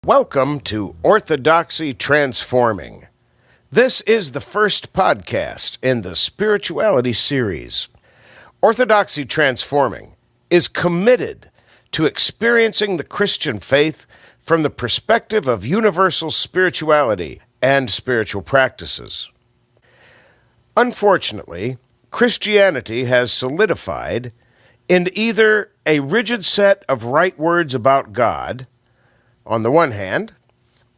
Welcome to Orthodoxy Transforming. This is the first podcast in the Spirituality series. Orthodoxy Transforming is committed to experiencing the Christian faith from the perspective of universal spirituality and spiritual practices. Unfortunately, Christianity has solidified in either a rigid set of right words about God, on the one hand,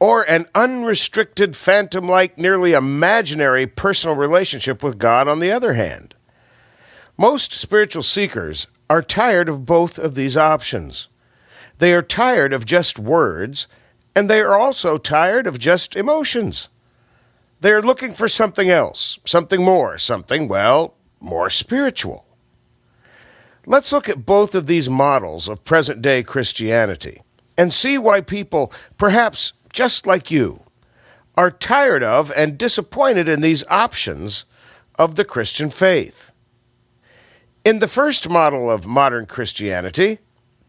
or an unrestricted, phantom-like, nearly imaginary personal relationship with God on the other hand. Most spiritual seekers are tired of both of these options. They are tired of just words, and they are also tired of just emotions. They are looking for something else, something more, something, more spiritual. Let's look at both of these models of present-day Christianity and see why people, perhaps just like you, are tired of and disappointed in these options of the Christian faith. In the first model of modern Christianity,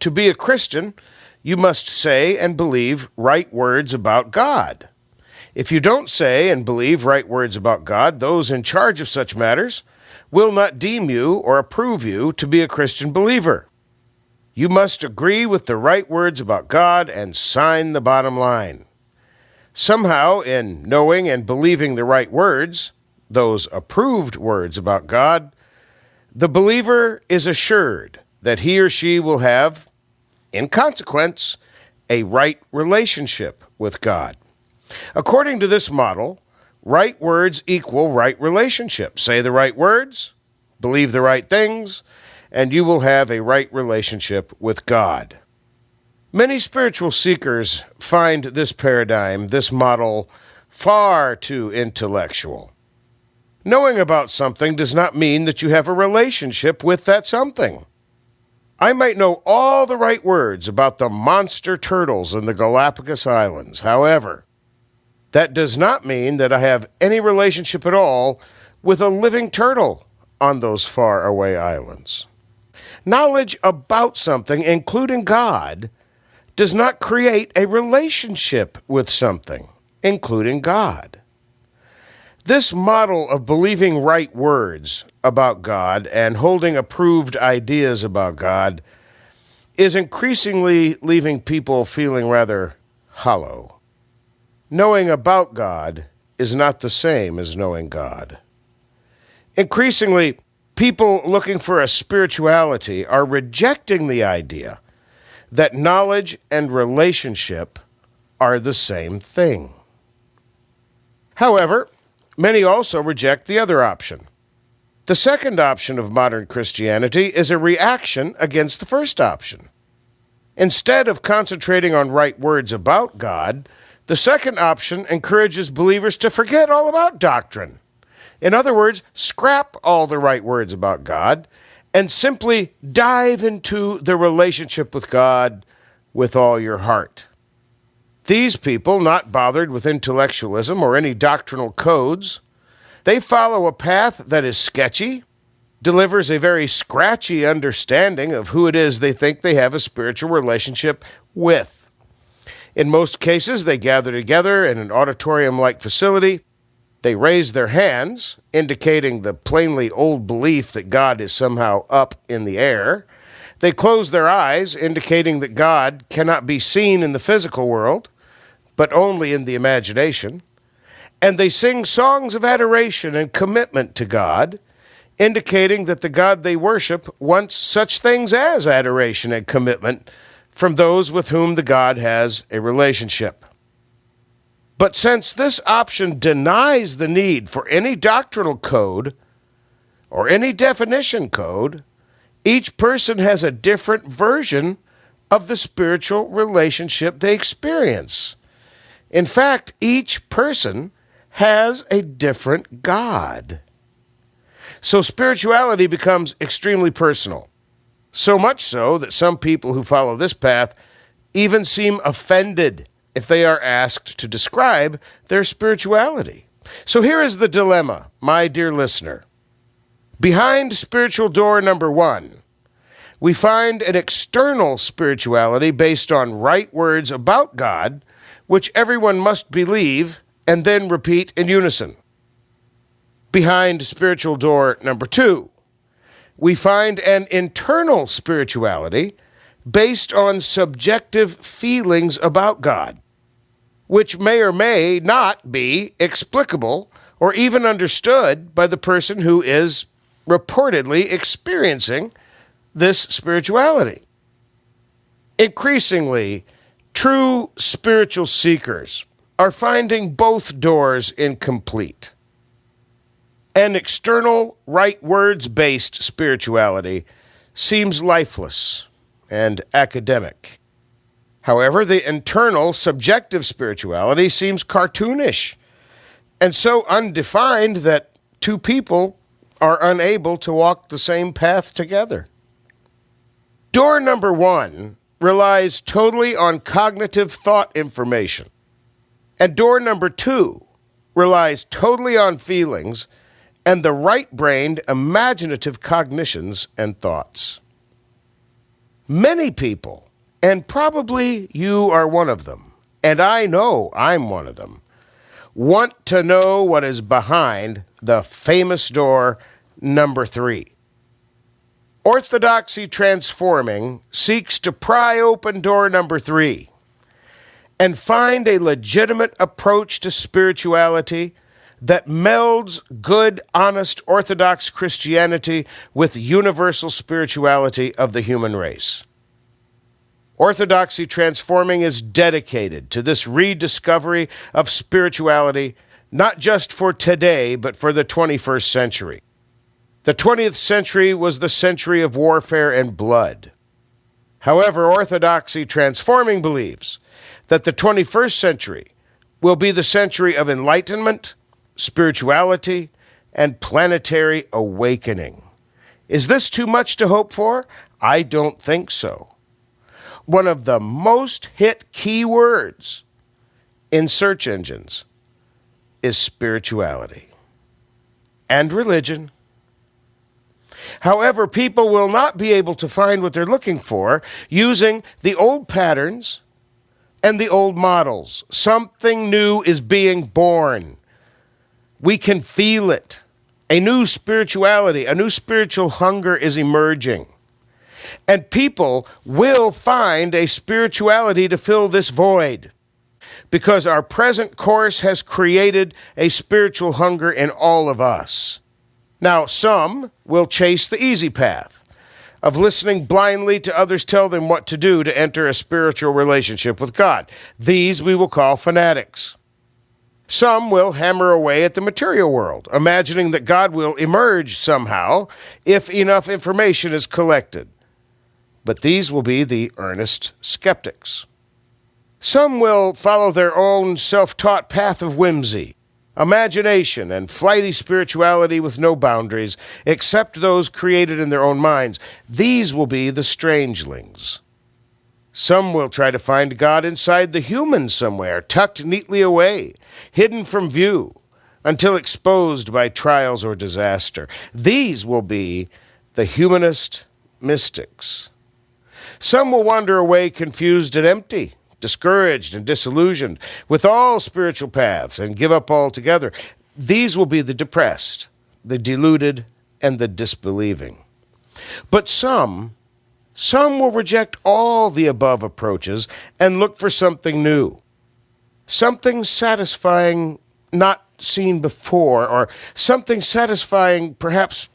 to be a Christian, you must say and believe right words about God. If you don't say and believe right words about God, those in charge of such matters will not deem you or approve you to be a Christian believer. You must agree with the right words about God and sign the bottom line. Somehow, in knowing and believing the right words, those approved words about God, the believer is assured that he or she will have, in consequence, a right relationship with God. According to this model, right words equal right relationship. Say the right words, believe the right things, and you will have a right relationship with God. Many spiritual seekers find this paradigm, this model, far too intellectual. Knowing about something does not mean that you have a relationship with that something. I might know all the right words about the monster turtles in the Galapagos Islands. However, that does not mean that I have any relationship at all with a living turtle on those faraway islands. Knowledge about something, including God, does not create a relationship with something, including God. This model of believing right words about God and holding approved ideas about God is increasingly leaving people feeling rather hollow. Knowing about God is not the same as knowing God. Increasingly, people looking for a spirituality are rejecting the idea that knowledge and relationship are the same thing. However, many also reject the other option. The second option of modern Christianity is a reaction against the first option. Instead of concentrating on right words about God, the second option encourages believers to forget all about doctrine. In other words, scrap all the right words about God and simply dive into the relationship with God with all your heart. These people, not bothered with intellectualism or any doctrinal codes, they follow a path that is sketchy, delivers a very scratchy understanding of who it is they think they have a spiritual relationship with. In most cases, they gather together in an auditorium-like facility. They raise their hands, indicating the plainly old belief that God is somehow up in the air. They close their eyes, indicating that God cannot be seen in the physical world, but only in the imagination. And they sing songs of adoration and commitment to God, indicating that the God they worship wants such things as adoration and commitment from those with whom the God has a relationship. But since this option denies the need for any doctrinal code or any definition code, each person has a different version of the spiritual relationship they experience. In fact, each person has a different God. So spirituality becomes extremely personal. So much so that some people who follow this path even seem offended if they are asked to describe their spirituality. So here is the dilemma, my dear listener. Behind spiritual door number 1, we find an external spirituality based on right words about God which everyone must believe and then repeat in unison. Behind spiritual door number 2, we find an internal spirituality based on subjective feelings about God, which may or may not be explicable or even understood by the person who is reportedly experiencing this spirituality. Increasingly, true spiritual seekers are finding both doors incomplete. An external, right words-based spirituality seems lifeless and academic. However, the internal, subjective spirituality seems cartoonish and so undefined that two people are unable to walk the same path together. Door number 1 relies totally on cognitive thought information, and door number 2 relies totally on feelings and the right-brained imaginative cognitions and thoughts. Many people, and probably you are one of them, and I know I'm one of them, want to know what is behind the famous door number 3. Orthodoxy Transforming seeks to pry open door number 3 and find a legitimate approach to spirituality that melds good, honest, Orthodox Christianity with universal spirituality of the human race. Orthodoxy Transforming is dedicated to this rediscovery of spirituality, not just for today, but for the 21st century. The 20th century was the century of warfare and blood. However, Orthodoxy Transforming believes that the 21st century will be the century of enlightenment, spirituality, and planetary awakening. Is this too much to hope for? I don't think so. One of the most hit keywords in search engines is spirituality and religion. However, people will not be able to find what they're looking for using the old patterns and the old models. Something new is being born. We can feel it. A new spirituality, a new spiritual hunger is emerging. And people will find a spirituality to fill this void, because our present course has created a spiritual hunger in all of us. Now, some will chase the easy path of listening blindly to others tell them what to do to enter a spiritual relationship with God. These we will call fanatics. Some will hammer away at the material world, imagining that God will emerge somehow if enough information is collected. But these will be the earnest skeptics. Some will follow their own self-taught path of whimsy, imagination, and flighty spirituality with no boundaries, except those created in their own minds. These will be the strangelings. Some will try to find God inside the human somewhere, tucked neatly away, hidden from view, until exposed by trials or disaster. These will be the humanist mystics. Some will wander away confused and empty, discouraged and disillusioned with all spiritual paths, and give up altogether. These will be the depressed, the deluded, and the disbelieving. But some will reject all the above approaches and look for something new, something satisfying not seen before, or something satisfying perhaps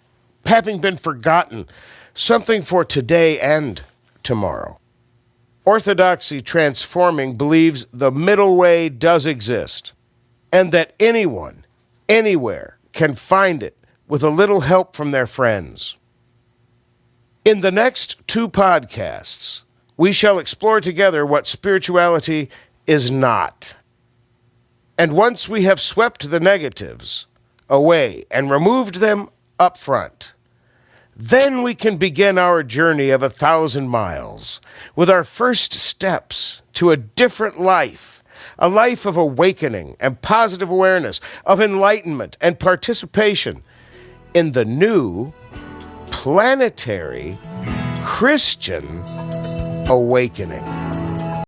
having been forgotten, something for today and tomorrow. Orthodoxy Transforming believes the middle way does exist, and that anyone, anywhere, can find it with a little help from their friends. In the next 2 podcasts, we shall explore together what spirituality is not. And once we have swept the negatives away and removed them up front, then we can begin our journey of 1,000 miles with our first steps to a different life, a life of awakening and positive awareness, of enlightenment and participation in the new planetary Christian awakening.